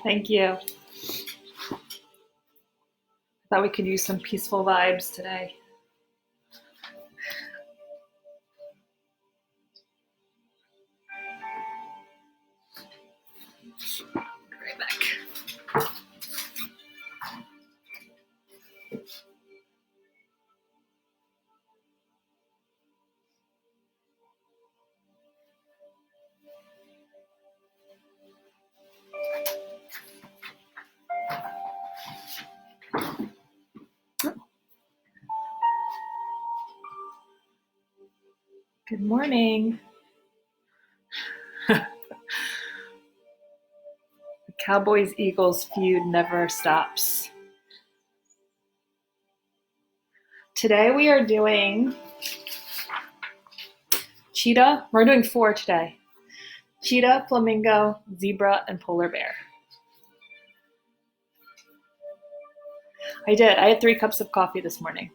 Thank you. Thought we could use some peaceful vibes today. Right back. Good morning. The Cowboys-Eagles feud never stops. Today we are doing Cheetah. We're doing 4 today. Cheetah, Flamingo, Zebra, and Polar Bear. I did. I had 3 cups of coffee this morning.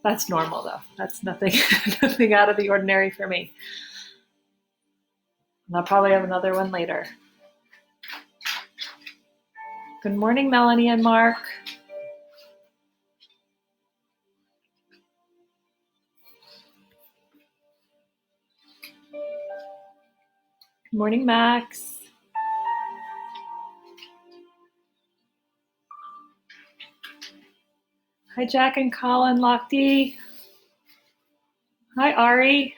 That's normal though. That's nothing, nothing out of the ordinary for me. And I'll probably have another one later. Good morning, Melanie and Mark. Good morning, Max. Hi, Jack and Colin Lochte. Hi, Ari.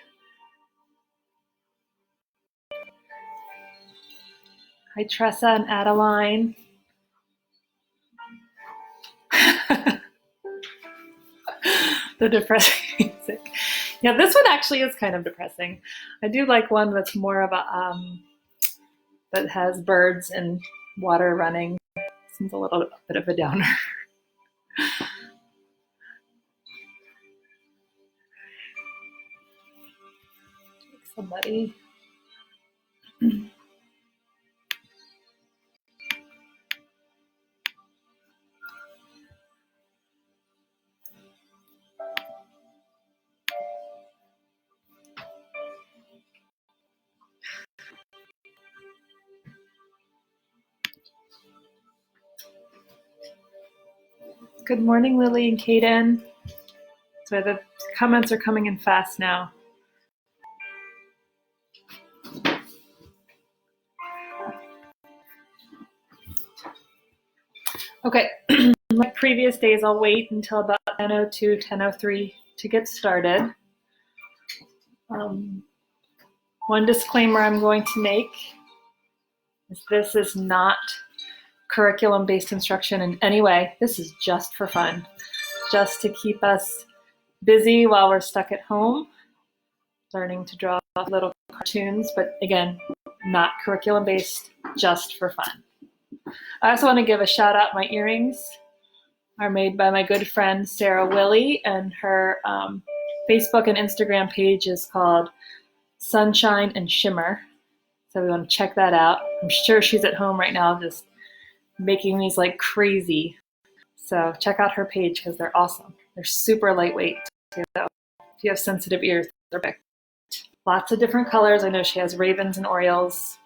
Hi, Tressa and Adeline. The depressing music. Yeah, this one actually is kind of depressing. I do like one that's more of a, that has birds and water running. Seems a little bit of a downer. Somebody. Good morning, Lily and Kaden. So the comments are coming in fast now. Okay, like previous days, I'll wait until about 10:02, 10:03 to get started. One disclaimer I'm going to make is this is not curriculum-based instruction in any way. This is just for fun, just to keep us busy while we're stuck at home, learning to draw little cartoons, but again, not curriculum-based, just for fun. I also want to give a shout out. My earrings are made by my good friend Sarah Willie, and her Facebook and Instagram page is called Sunshine and Shimmer. So we want to check that out. I'm sure she's at home right now just making these like crazy. So check out her page because they're awesome. They're super lightweight too. So if you have sensitive ears, they're perfect. Lots of different colors. I know she has ravens and orioles.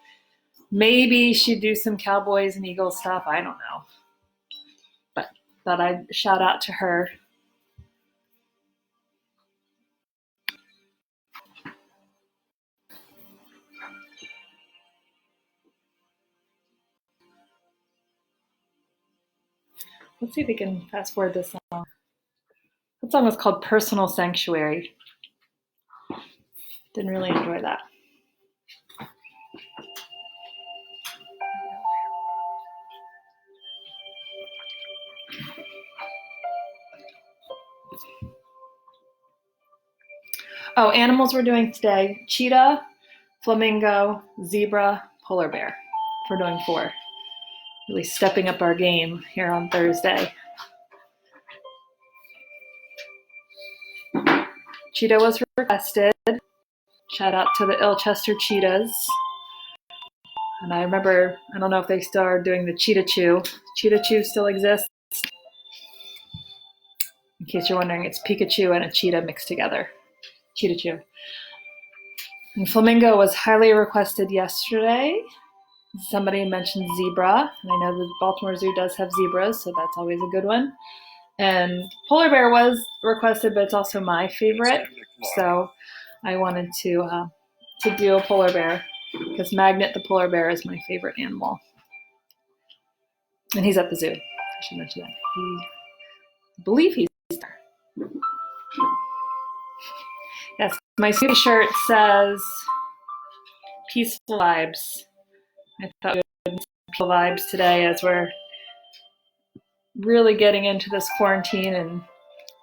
Maybe she'd do some Cowboys and Eagles stuff. I don't know. But thought I'd shout out to her. Let's see if we can fast forward this song. That song was called Personal Sanctuary. Didn't really enjoy that. Oh, animals we're doing today. Cheetah, Flamingo, Zebra, Polar Bear. We're doing 4. Really stepping up our game here on Thursday. Cheetah was requested. Shout out to the Ilchester Cheetahs. And I remember, I don't know if they still are doing the Cheetah Chew. Cheetah Chew still exists. In case you're wondering, it's Pikachu and a cheetah mixed together. Cheetah Chew. And Flamingo was highly requested yesterday. Somebody mentioned zebra, and I know the Baltimore Zoo does have zebras, so that's always a good one. And polar bear was requested, but it's also my favorite, so I wanted to do a polar bear because Magnet the polar bear is my favorite animal, and he's at the zoo. I should mention that. I believe he's there. Yes, my zoo shirt says peaceful vibes. I thought we would peaceful vibes today as we're really getting into this quarantine, and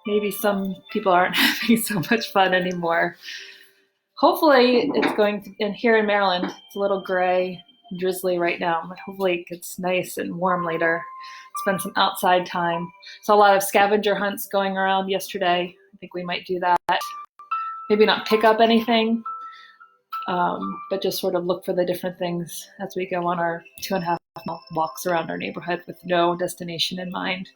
maybe some people aren't having so much fun anymore. Hopefully it's going to, and here in Maryland, it's a little gray, drizzly right now, but hopefully it gets nice and warm later. Spend some outside time. Saw a lot of scavenger hunts going around yesterday. I think we might do that. Maybe not pick up anything, but just sort of look for the different things as we go on our 2.5 mile walks around our neighborhood with no destination in mind.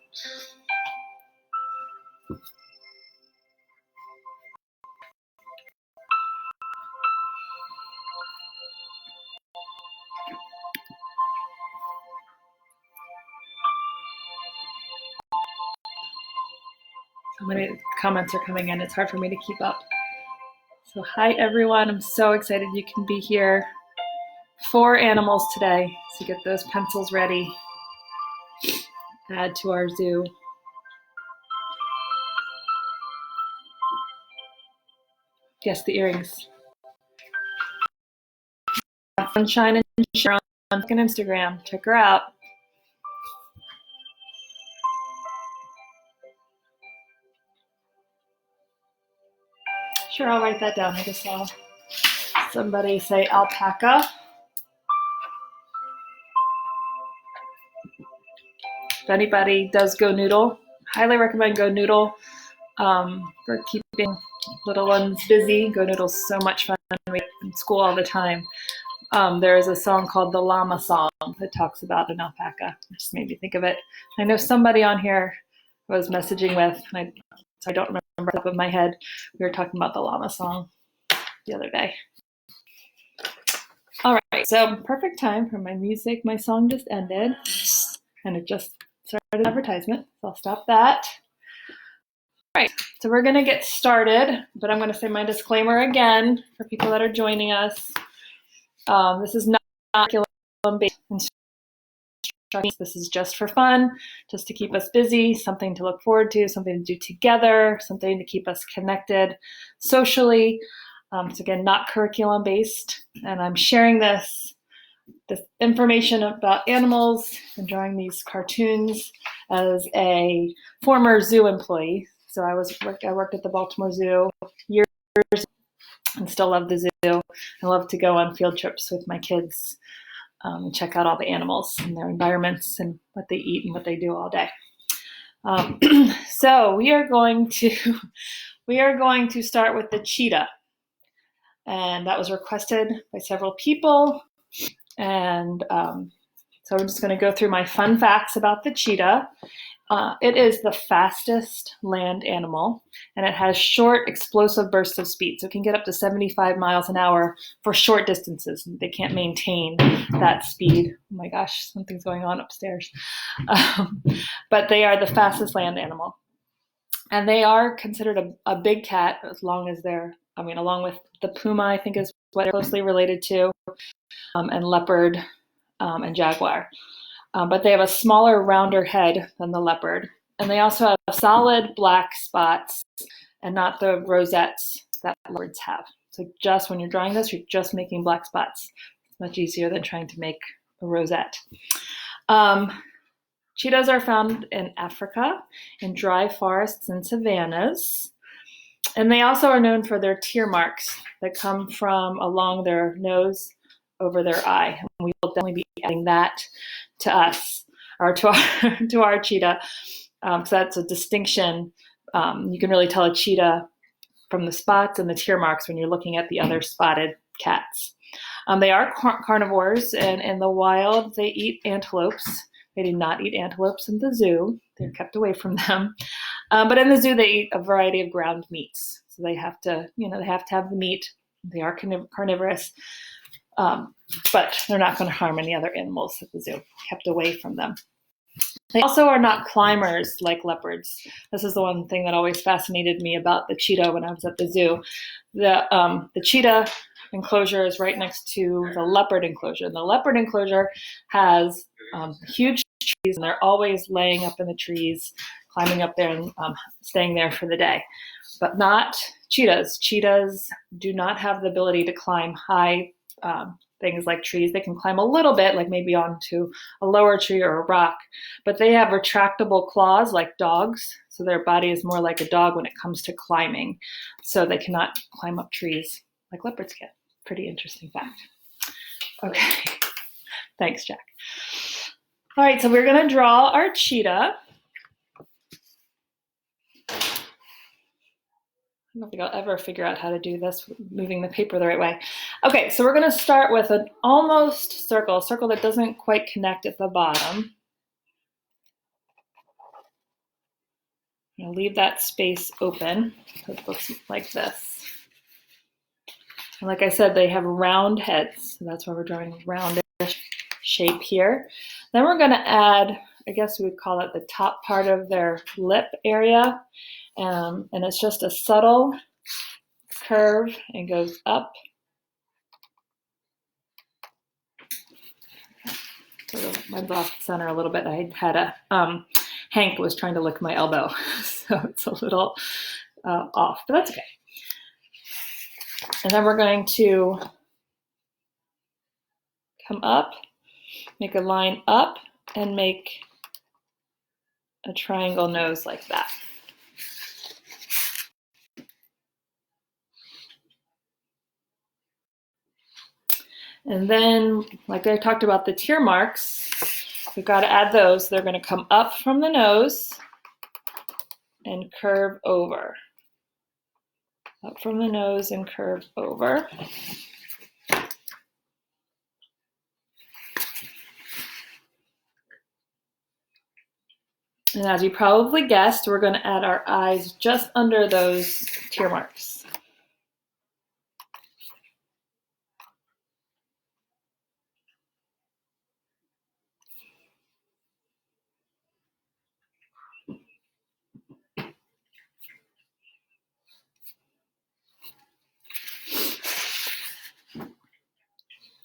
So many comments are coming in. It's hard for me to keep up. So hi everyone. I'm so excited you can be here. 4 animals today. So get those pencils ready. Add to our zoo. Guess the earrings. Sunshine and Sharon on Instagram. Check her out. Sure, I'll write that down. I just saw somebody say alpaca. If anybody does Go Noodle, highly recommend Go Noodle for keeping little ones busy. Go Noodle's so much fun. We're in school all the time. There is a song called the Llama Song that talks about an alpaca. It just made me think of it. I know somebody on here I was messaging with, and I don't remember off the top of my head. We were talking about the Llama Song the other day. All right, so perfect time for my music. My song just ended, and it just started advertisement, so I'll stop that. All right, so we're going to get started, but I'm going to say my disclaimer again for people that are joining us. This is not curriculum-based instruction. This is just for fun, just to keep us busy, something to look forward to, something to do together, something to keep us connected socially. So again, not curriculum-based, and I'm sharing this information about animals and drawing these cartoons as a former zoo employee. So I worked at the Baltimore Zoo years and still love the zoo. I love to go on field trips with my kids and check out all the animals and their environments and what they eat and what they do all day. So we are going to start with the cheetah, and that was requested by several people. And so I'm just going to go through my fun facts about the cheetah. It is the fastest land animal, and it has short, explosive bursts of speed. So it can get up to 75 miles an hour for short distances. They can't maintain that speed. Oh my gosh, something's going on upstairs. But they are the fastest land animal. And they are considered a big cat along with the puma, I think is what they're closely related to, and leopard and jaguar. But they have a smaller, rounder head than the leopard. And they also have solid black spots and not the rosettes that leopards have. So just when you're drawing this, you're just making black spots. It's much easier than trying to make a rosette. Cheetahs are found in Africa, in dry forests and savannas. And they also are known for their tear marks that come from along their nose over their eye. And we will definitely be adding that to us, or to our cheetah, because that's a distinction. You can really tell a cheetah from the spots and the tear marks when you're looking at the other spotted cats. They are carnivores, and in the wild, they eat antelopes. They do not eat antelopes in the zoo. They're kept away from them. But in the zoo, they eat a variety of ground meats. So they have to have the meat. They are carnivorous. but they're not going to harm any other animals at the zoo, kept away from them. They also are not climbers like leopards. This is the one thing that always fascinated me about the cheetah when I was at the zoo. The cheetah enclosure is right next to the leopard enclosure. And the leopard enclosure has huge trees, and they're always laying up in the trees, climbing up there and staying there for the day. But not cheetahs. Cheetahs do not have the ability to climb high things like trees. They can climb a little bit, like maybe onto a lower tree or a rock, but they have retractable claws like dogs. So their body is more like a dog when it comes to climbing. So they cannot climb up trees like leopards can. Pretty interesting fact. Okay, thanks, Jack. All right, so we're gonna draw our cheetah. I don't think I'll ever figure out how to do this, moving the paper the right way. Okay, so we're gonna start with an almost circle, a circle that doesn't quite connect at the bottom. I'm gonna leave that space open. So it looks like this. And like I said, they have round heads, so that's why we're drawing a roundish shape here. Then we're gonna add, I guess we would call it the top part of their lip area. And it's just a subtle curve and goes up. Sort of runs off center a little bit. I had a, Hank was trying to lick my elbow, so it's a little off, but that's okay. And then we're going to come up, make a line up, and make a triangle nose like that. And then, like I talked about the tear marks, we've got to add those. They're going to come up from the nose and curve over. Up from the nose and curve over. And as you probably guessed, we're going to add our eyes just under those tear marks.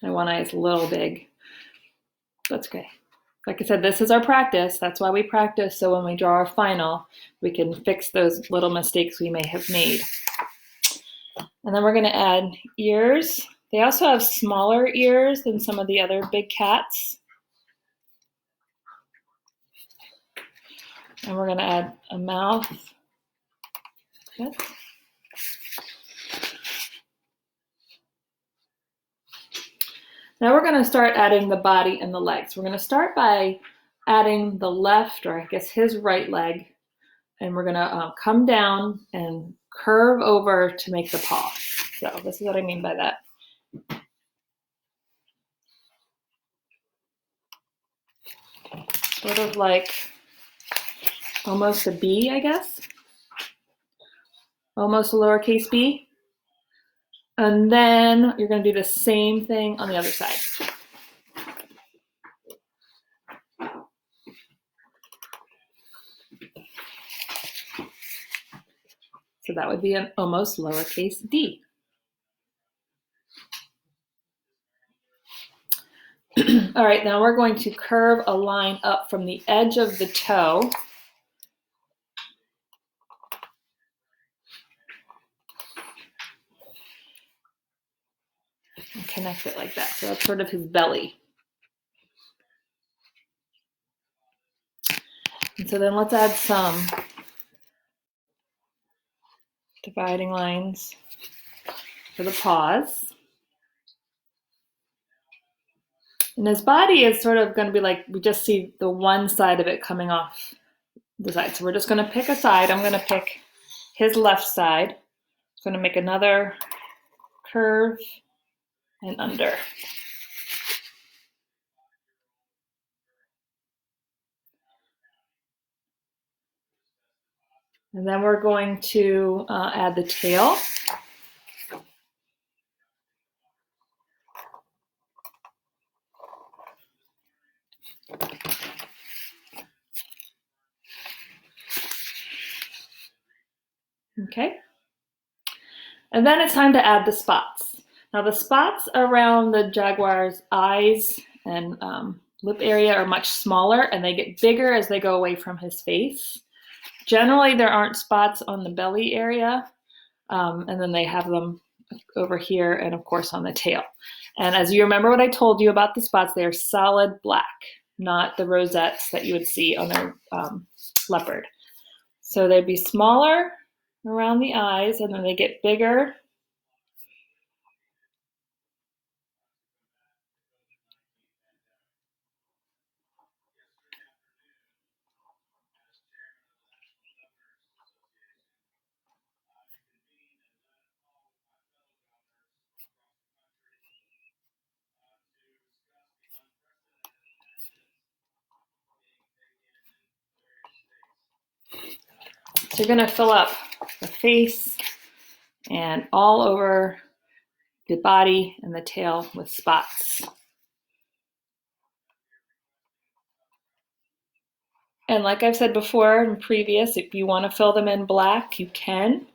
My one eye is a little big. That's okay. Like I said, this is our practice. That's why we practice. So when we draw our final, we can fix those little mistakes we may have made. And then we're going to add ears. They also have smaller ears than some of the other big cats. And we're going to add a mouth. Good. Now we're going to start adding the body and the legs. We're going to start by adding the left, or I guess his right leg, and we're going to come down and curve over to make the paw. So this is what I mean by that. Sort of like almost a B, I guess. Almost a lowercase b. And then you're going to do the same thing on the other side. So that would be an almost lowercase d. All right, now we're going to curve a line up from the edge of the toe. And connect it like that. So that's sort of his belly. And so then let's add some dividing lines for the paws. And his body is sort of going to be like, we just see the one side of it coming off the side. So we're just going to pick a side. I'm going to pick his left side. I'm going to make another curve and under. And then we're going to add the tail. Okay. And then it's time to add the spots. Now the spots around the jaguar's eyes and lip area are much smaller, and they get bigger as they go away from his face. Generally, there aren't spots on the belly area, and then they have them over here and of course on the tail. And as you remember what I told you about the spots, they are solid black, not the rosettes that you would see on a leopard. So they'd be smaller around the eyes, and then they get bigger. So you're going to fill up the face and all over the body and the tail with spots. And like I've said before in previous, if you want to fill them in black, you can.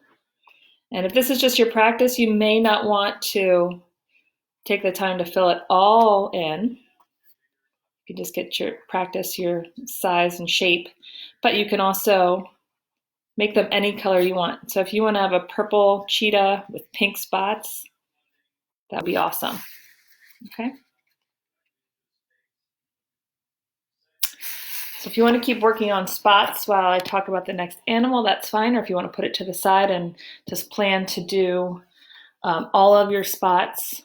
And if this is just your practice, you may not want to take the time to fill it all in. You can just get your practice, your size and shape, but you can also make them any color you want. So if you want to have a purple cheetah with pink spots, that would be awesome. Okay. So if you want to keep working on spots while I talk about the next animal, that's fine. Or if you want to put it to the side and just plan to do all of your spots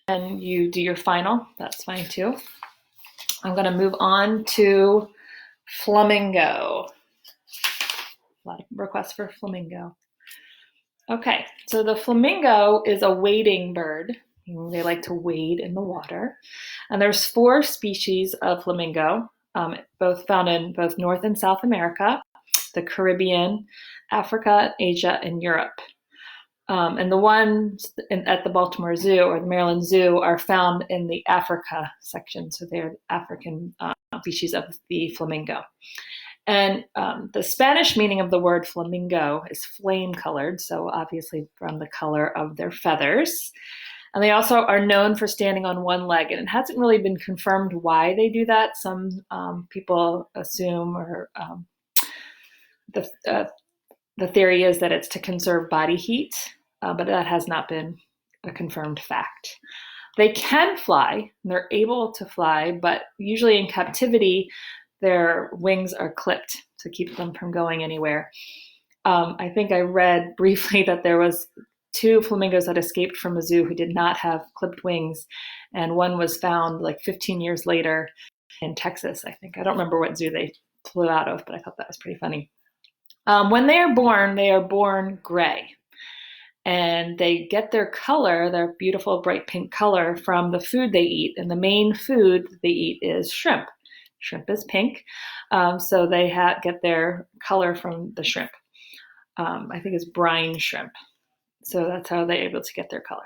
and you do your final, that's fine too. I'm going to move on to Flamingo. A lot of requests for Flamingo. Okay, so the flamingo is a wading bird. They like to wade in the water. And there's 4 species of flamingo, both found in both North and South America, the Caribbean, Africa, Asia, and Europe. And the ones at the Baltimore Zoo or the Maryland Zoo are found in the Africa section. So they're African species of the flamingo. And the Spanish meaning of the word flamingo is flame colored, so obviously from the color of their feathers. And they also are known for standing on one leg, and it hasn't really been confirmed why they do that. Some people assume, or the theory is that it's to conserve body heat, but that has not been a confirmed fact. They can fly, and they're able to fly, but usually in captivity, their wings are clipped to keep them from going anywhere. I think I read briefly that there was 2 flamingos that escaped from a zoo who did not have clipped wings, and one was found like 15 years later in Texas, I think. I don't remember what zoo they flew out of, but I thought that was pretty funny. When they are born gray. And they get their color, their beautiful bright pink color, from the food they eat. And the main food they eat is shrimp. Shrimp is pink, so they get their color from the shrimp. I think it's brine shrimp. So that's how they're able to get their color.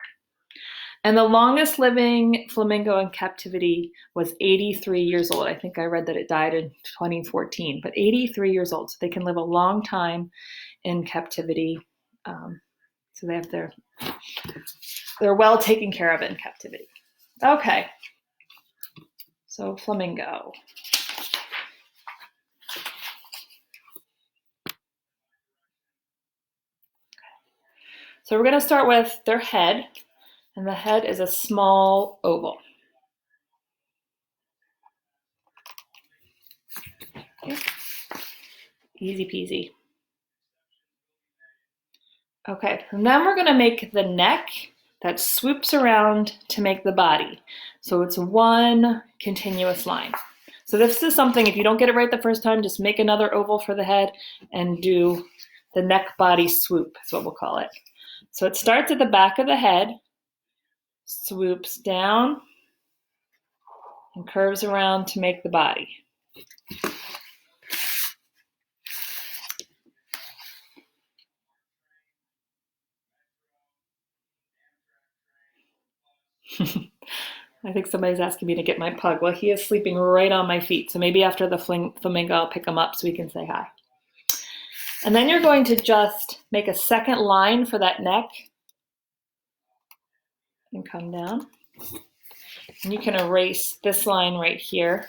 And the longest living flamingo in captivity was 83 years old. I think I read that it died in 2014, but 83 years old. So they can live a long time in captivity. So they have they're well taken care of in captivity. Okay. So flamingo. So we're going to start with their head, and the head is a small oval. Okay. Easy peasy. Okay, and then we're going to make the neck that swoops around to make the body. So it's one continuous line. So this is something, if you don't get it right the first time, just make another oval for the head and do the neck body swoop, is what we'll call it. So it starts at the back of the head, swoops down, and curves around to make the body. I think somebody's asking me to get my pug. Well, he is sleeping right on my feet. So maybe after the flamingo, I'll pick him up so we can say hi. And then you're going to just make a second line for that neck and come down. And you can erase this line right here.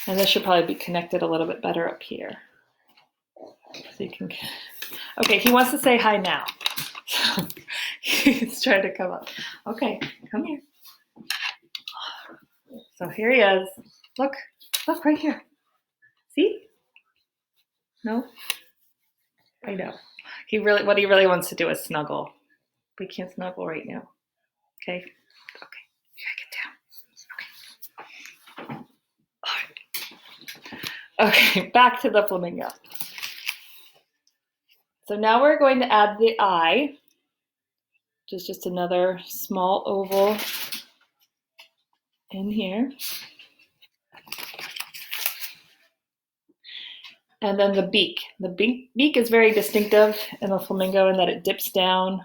And this should probably be connected a little bit better up here. So you can, okay, he wants to say hi now. So he's trying to come up. Okay, come here. So here he is. Look right here. See? No? I know. What he really wants to do is snuggle. We can't snuggle right now. Okay? Okay. You gotta get down. Okay. All right. Okay, back to the flamingo. So now we're going to add the eye, which is just another small oval in here. And then the beak. The beak is very distinctive in the flamingo in that it dips down,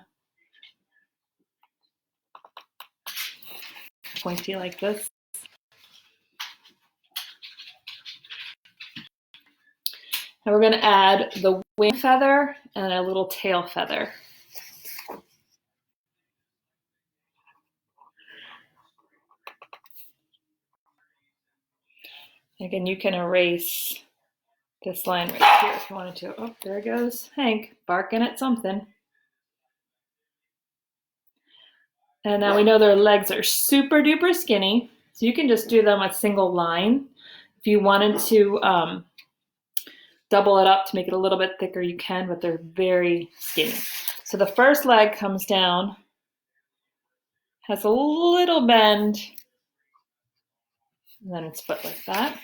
pointy like this. And we're going to add the wing feather and a little tail feather. Again, you can erase this line right here if you wanted to. Oh, there goes Hank, barking at something. And now we know their legs are super duper skinny, so you can just do them a single line. If you wanted to double it up to make it a little bit thicker, you can, but they're very skinny. So the first leg comes down, has a little bend, and then it's put like that.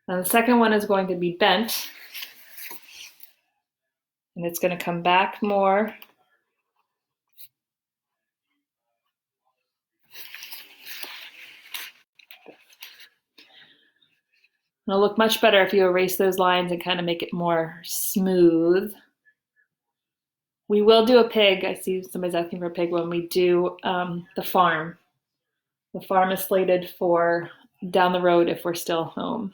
Now the second one is going to be bent, and it's going to come back more. It'll look much better if you erase those lines and kind of make it more smooth. We will do a pig. I see somebody's asking for a pig when we do the farm. The farm is slated for down the road if we're still home.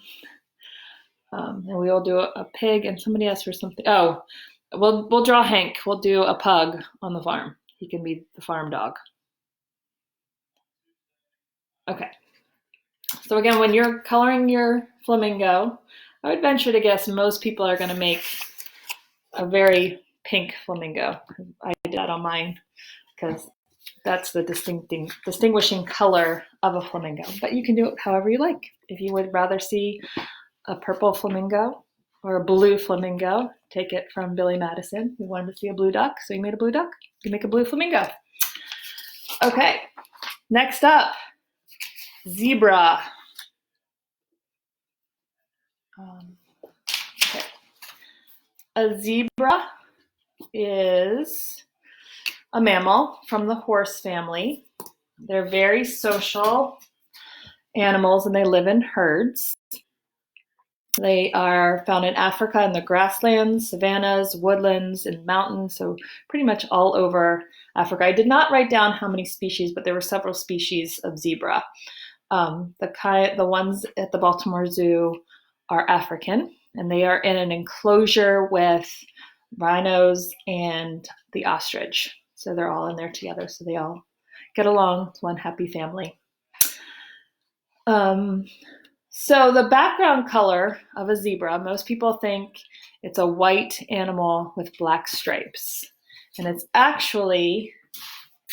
And we will do a pig, and somebody asked for something. Oh, we'll draw Hank. We'll do a pug on the farm. He can be the farm dog. Okay. So again, when you're coloring your flamingo, I would venture to guess most people are going to make a very pink flamingo. I did that on mine because that's the distinguishing color of a flamingo. But you can do it however you like. If you would rather see a purple flamingo or a blue flamingo, take it from Billy Madison. We wanted to see a blue duck, so he made a blue duck. You can make a blue flamingo. Okay, next up, zebra. Okay. A zebra is a mammal from the horse family. They're very social animals and they live in herds. They are found in Africa in the grasslands, savannas, woodlands, and mountains, so pretty much all over Africa. I did not write down how many species, but there were several species of zebra. The ones at the Baltimore Zoo are African, and they are in an enclosure with rhinos and the ostrich. So they're all in there together, so they all get along. It's one happy family. So the background color of a zebra, most people think it's a white animal with black stripes. And it's actually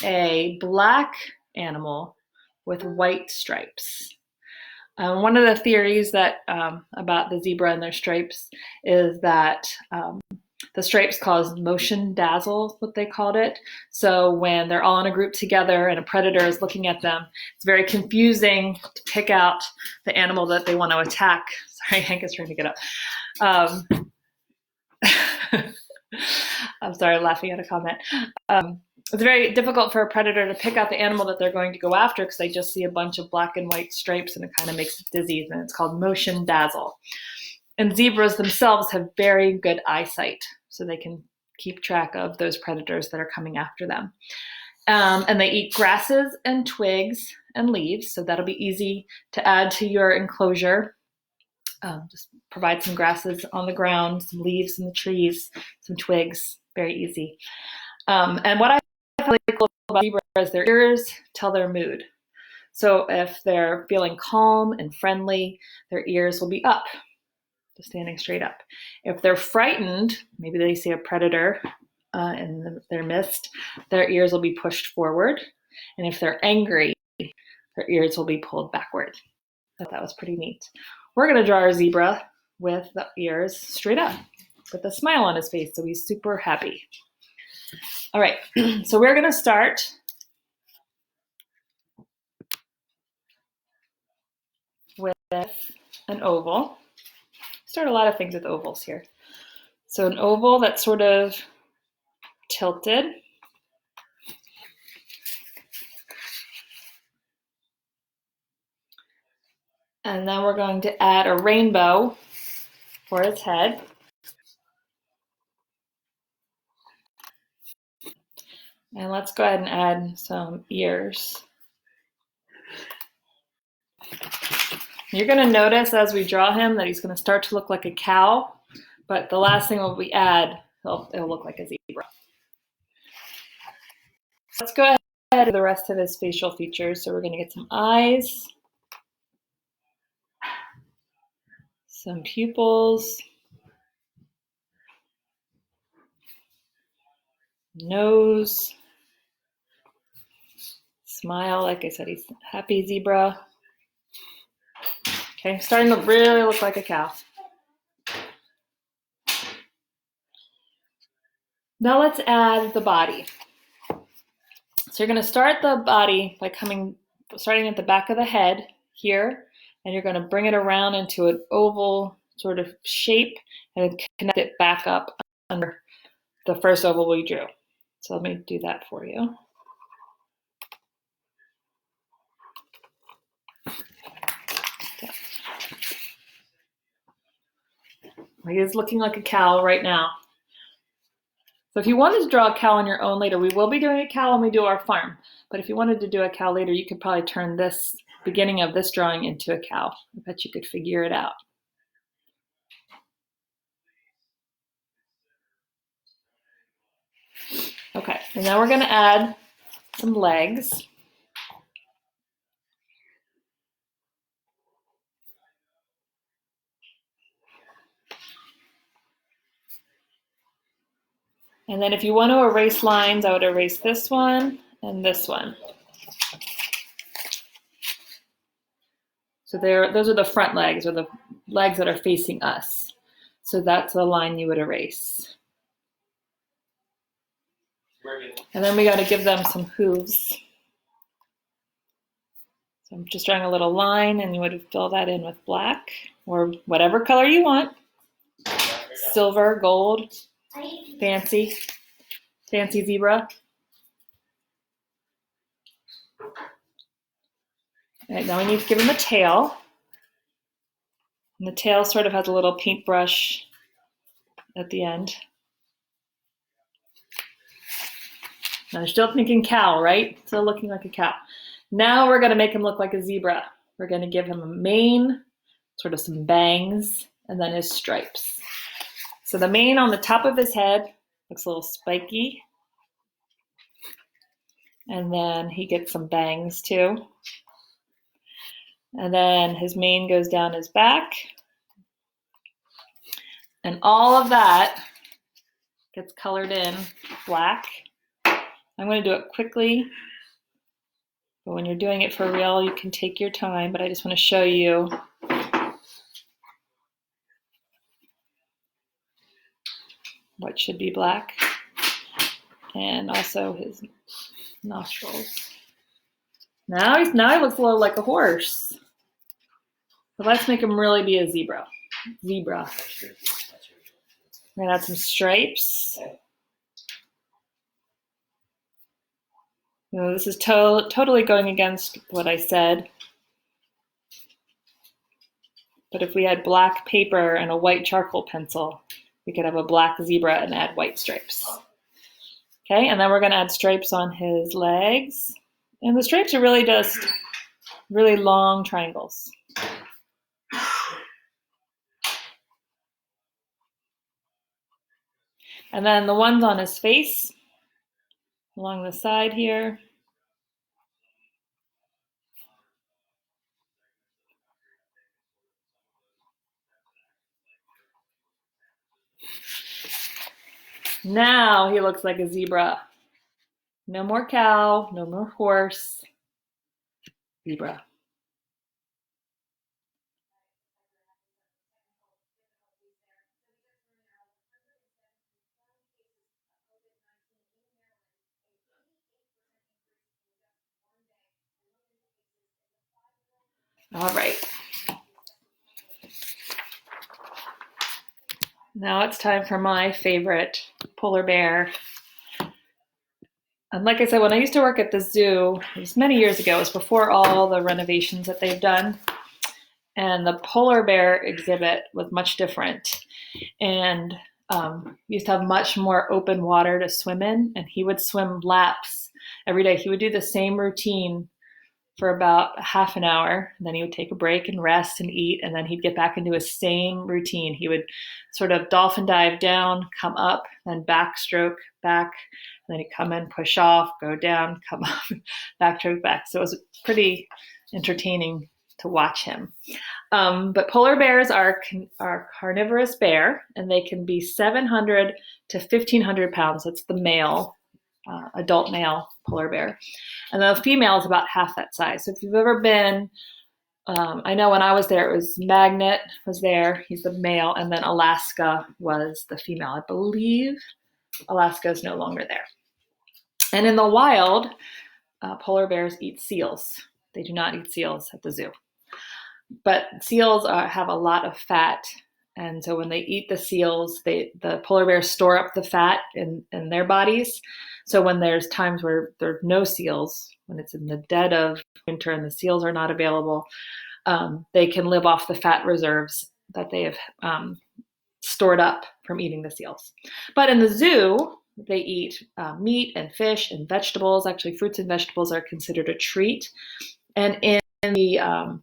a black animal with white stripes. One of the theories that about the zebra and their stripes is that the stripes cause motion dazzle, what they called it. So when they're all in a group together and a predator is looking at them, it's very confusing to pick out the animal that they want to attack. Sorry, Hank is trying to get up. I'm sorry, laughing at a comment. It's very difficult for a predator to pick out the animal that they're going to go after because they just see a bunch of black and white stripes and it kind of makes it dizzy, and it's called motion dazzle. And zebras themselves have very good eyesight. so they can keep track of those predators that are coming after them. And they eat grasses and twigs and leaves, so that'll be easy to add to your enclosure. Just provide some grasses on the ground, some leaves in the trees, some twigs, very easy. And what I find really cool about zebra is their ears tell their mood. So if they're feeling calm and friendly, their ears will be up, just standing straight up. If they're frightened, maybe they see a predator in their midst, their ears will be pushed forward. And if they're angry, their ears will be pulled backward. I thought that was pretty neat. We're going to draw our zebra with the ears straight up, with a smile on his face, so he's super happy. All right, so we're going to start with an oval. Start a lot of things with ovals here. So an oval that's sort of tilted. And then we're going to add a rainbow for its head. And let's go ahead and add some ears. You're going to notice as we draw him that he's going to start to look like a cow, but the last thing we add, it'll look like a zebra. Let's go ahead to the rest of his facial features. So we're going to get some eyes, some pupils, nose, smile. Like I said, he's a happy zebra. Okay, starting to really look like a cow. Now let's add the body. So you're going to start the body by starting at the back of the head here, and you're going to bring it around into an oval sort of shape and connect it back up under the first oval we drew. So let me do that for you. He is looking like a cow right now. So if you wanted to draw a cow on your own later, we will be doing a cow when we do our farm. But if you wanted to do a cow later, you could probably turn this beginning of this drawing into a cow. I bet you could figure it out. Okay, and now we're going to add some legs. And then if you want to erase lines, I would erase this one and this one. So those are the front legs, or the legs that are facing us. So that's the line you would erase. And then we got to give them some hooves. So I'm just drawing a little line, and you would fill that in with black or whatever color you want. Silver, gold, fancy zebra. All right, now we need to give him a tail. And the tail sort of has a little paintbrush at the end. Now you're still thinking cow, right? Still looking like a cow. Now we're going to make him look like a zebra. We're going to give him a mane, sort of some bangs, and then his stripes. So the mane on the top of his head looks a little spiky. And then he gets some bangs too. And then his mane goes down his back. And all of that gets colored in black. I'm going to do it quickly. But when you're doing it for real, you can take your time. But I just want to show you what should be black. And also his nostrils. Now he looks a little like a horse. So let's make him really be a zebra. We're gonna add some stripes. This is totally going against what I said. But if we had black paper and a white charcoal pencil, we could have a black zebra and add white stripes. Okay, and then we're going to add stripes on his legs. And the stripes are really just really long triangles. And then the ones on his face, along the side here. Now he looks like a zebra. No more cow, no more horse, zebra. All right. Now it's time for my favorite polar bear. And like I said, when I used to work at the zoo, it was many years ago, it was before all the renovations that they've done. And the polar bear exhibit was much different. And used to have much more open water to swim in. And he would swim laps every day. He would do the same routine for about half an hour. And then he would take a break and rest and eat. And then he'd get back into his same routine. He would sort of dolphin dive down, come up, then backstroke back. And then he'd come in, push off, go down, come up, backstroke back. So it was pretty entertaining to watch him. But polar bears are carnivorous bear, and they can be 700 to 1,500 pounds. That's the male, adult male polar bear. And the female is about half that size. So if you've ever been, I know when I was there, it was Magnet was there. He's the male. And then Alaska was the female. I believe Alaska is no longer there. And in the wild, polar bears eat seals. They do not eat seals at the zoo. But seals have a lot of fat. And so when they eat the seals, the polar bears store up the fat in their bodies. So when there's times where there are no seals, when it's in the dead of winter and the seals are not available, they can live off the fat reserves that they have stored up from eating the seals. But in the zoo, they eat meat and fish and vegetables. Actually, fruits and vegetables are considered a treat. And in the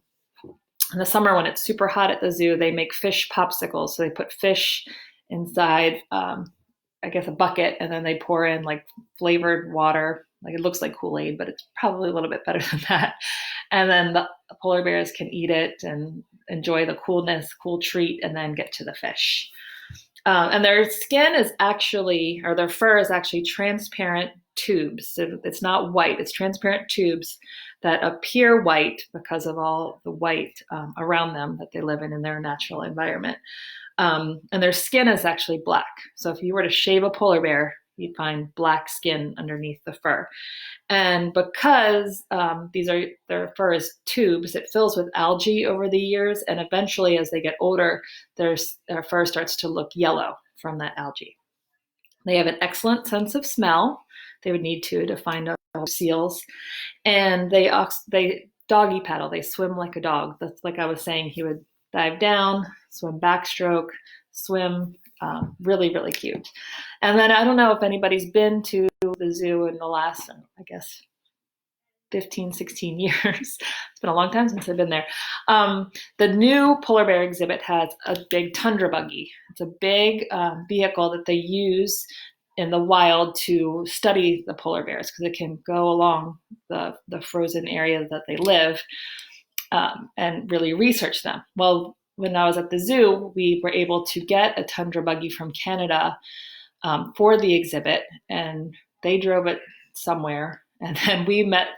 summer, when it's super hot at the zoo, they make fish popsicles. So they put fish inside, I guess, a bucket, and then they pour in like flavored water. Like it looks like Kool-Aid, but it's probably a little bit better than that. And then the polar bears can eat it and enjoy the coolness, cool treat, and then get to the fish. And their skin is actually, or their fur is actually transparent tubes. So it's not white, it's transparent tubes that appear white because of all the white around them that they live in their natural environment. And their skin is actually black. So if you were to shave a polar bear, you'd find black skin underneath the fur. And because their fur is tubes, it fills with algae over the years. And eventually, as they get older, their fur starts to look yellow from that algae. They have an excellent sense of smell. They would need to find seals. And they doggy paddle. They swim like a dog. That's like I was saying, he would dive down, swim backstroke, swim. Really, really cute. And then I don't know if anybody's been to the zoo in the last, I guess, 15, 16 years. It's been a long time since I've been there. The new polar bear exhibit has a big tundra buggy. It's a big vehicle that they use in the wild to study the polar bears because it can go along the frozen areas that they live and really research them. Well, when I was at the zoo, we were able to get a tundra buggy from Canada for the exhibit, and they drove it somewhere. And then we met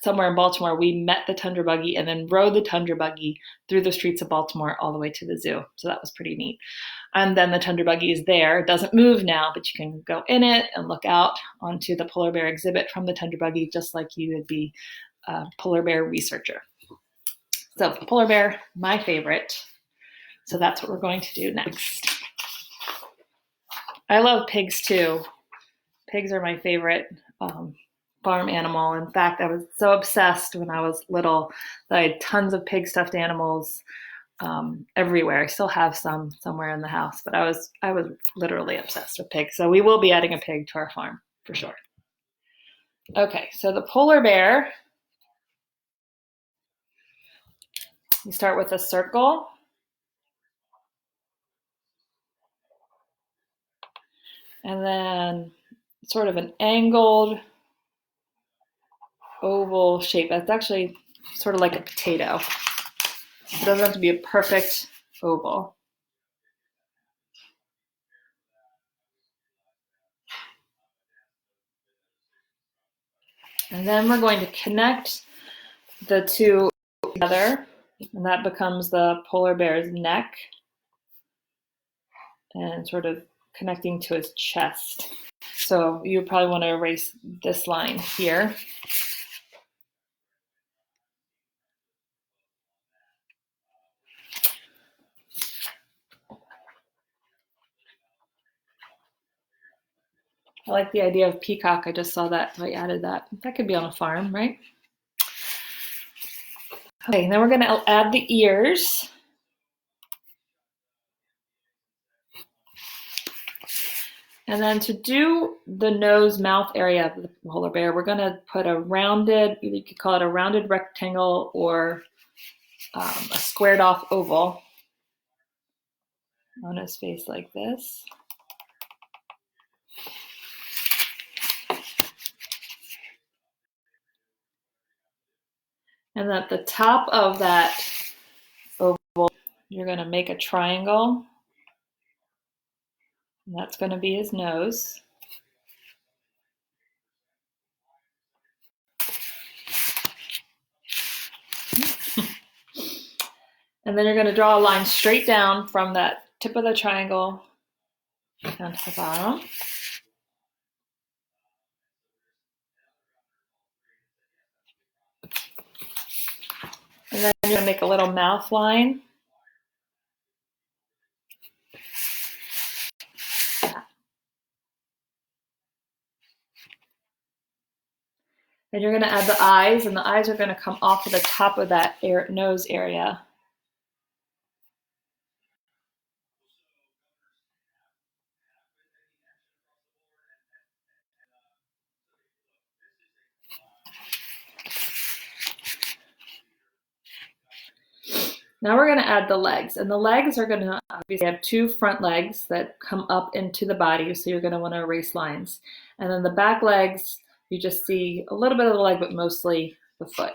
somewhere in Baltimore. We met the tundra buggy and then rode the tundra buggy through the streets of Baltimore all the way to the zoo. So that was pretty neat. And then the tundra buggy is there. It doesn't move now, but you can go in it and look out onto the polar bear exhibit from the tundra buggy, just like you would be a polar bear researcher. So polar bear, my favorite. So that's what we're going to do next. I love pigs too. Pigs are my favorite farm animal. In fact, I was so obsessed when I was little that I had tons of pig stuffed animals everywhere. I still have some somewhere in the house, but I was literally obsessed with pigs. So we will be adding a pig to our farm for sure. Okay, so the polar bear, you start with a circle. And then sort of an angled oval shape. That's actually sort of like a potato. It doesn't have to be a perfect oval. And then we're going to connect the two together, and that becomes the polar bear's neck and sort of connecting to his chest. So you probably want to erase this line here. I like the idea of peacock. I just saw that, so I added that. That could be on a farm, right? Okay, then we're going to add the ears. And then to do the nose mouth area of the polar bear, we're going to put a rounded, you could call it a rounded rectangle or a squared off oval on his face like this. And at the top of that oval, you're going to make a triangle. And that's going to be his nose. And then you're going to draw a line straight down from that tip of the triangle down to the bottom. And then you're going to make a little mouth line. Then you're going to add the eyes, and the eyes are going to come off of the top of that nose area. Now we're going to add the legs, and the legs are going to obviously have two front legs that come up into the body, so you're going to want to erase lines. And then the back legs, you just see a little bit of the leg, but mostly the foot.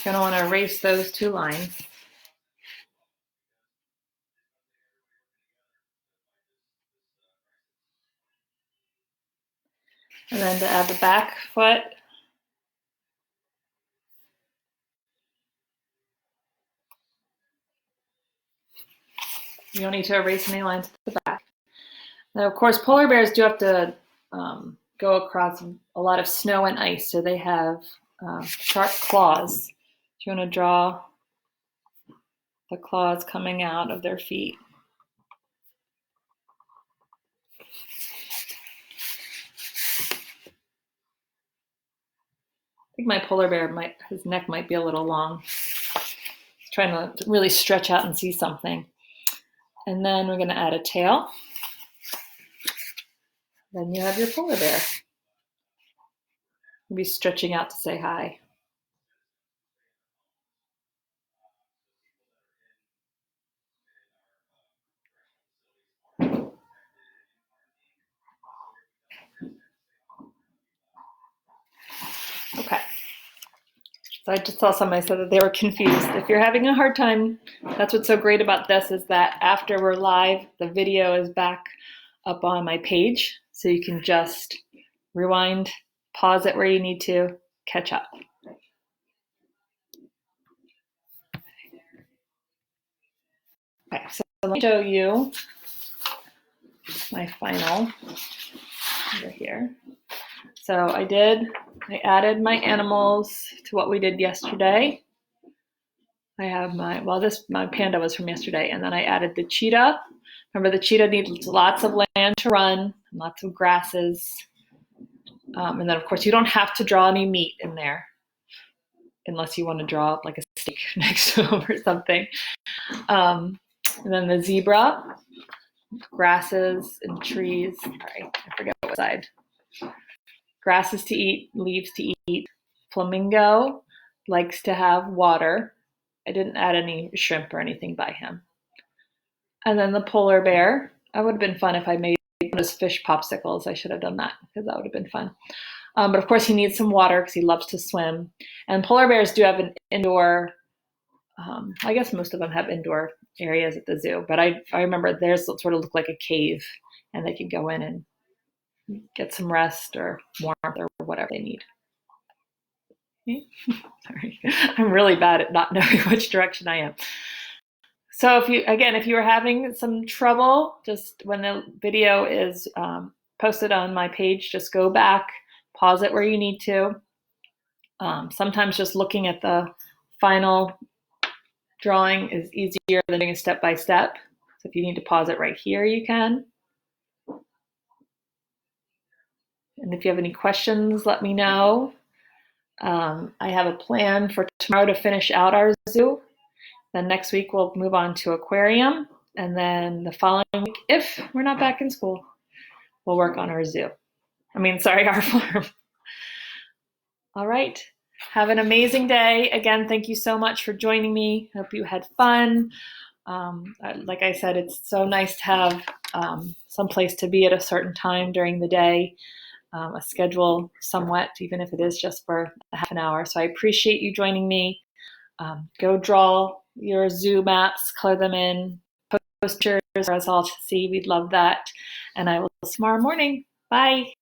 You're going to want to erase those two lines. And then to add the back foot, you don't need to erase any lines at the back. Now, of course, polar bears do have to go across a lot of snow and ice, so they have sharp claws. You want to draw the claws coming out of their feet. I think my polar bear his neck might be a little long. He's trying to really stretch out and see something. And then we're going to add a tail. Then you have your polar bear. Maybe stretching out to say hi. Okay. So I just saw somebody said that they were confused. If you're having a hard time, that's what's so great about this, is that after we're live, the video is back up on my page. So you can just rewind, pause it where you need to, catch up. Okay, so let me show you my final over here. So I did I added my animals to what we did yesterday. I have my panda was from yesterday, and then I added the cheetah. Remember, the cheetah needs lots of land to run, lots of grasses. And then, of course, you don't have to draw any meat in there unless you want to draw like a steak next to them or something. And then the zebra, grasses and trees. Sorry, I forget what side. Grasses to eat, leaves to eat. Flamingo likes to have water. I didn't add any shrimp or anything by him. And then the polar bear. That would have been fun if I made those fish popsicles. I should have done that because that would have been fun. But of course, he needs some water because he loves to swim. And polar bears do have an indoor, I guess most of them have indoor areas at the zoo. But I remember theirs sort of look like a cave, and they can go in and get some rest or warmth or whatever they need. Sorry, I'm really bad at not knowing which direction I am. So if you are having some trouble, just when the video is posted on my page, just go back, pause it where you need to. Sometimes just looking at the final drawing is easier than doing a step-by-step. So if you need to pause it right here, you can. And if you have any questions, let me know. I have a plan for tomorrow to finish out our zoo. Then next week we'll move on to aquarium. And then the following week, if we're not back in school, we'll work on our zoo. Our farm. All right. Have an amazing day. Again, thank you so much for joining me. Hope you had fun. Like I said, it's so nice to have some place to be at a certain time during the day, a schedule somewhat, even if it is just for a half an hour. So I appreciate you joining me. Go draw your zoo maps, color them in, post pictures for us all to see. We'd love that. And I will see you tomorrow morning. Bye.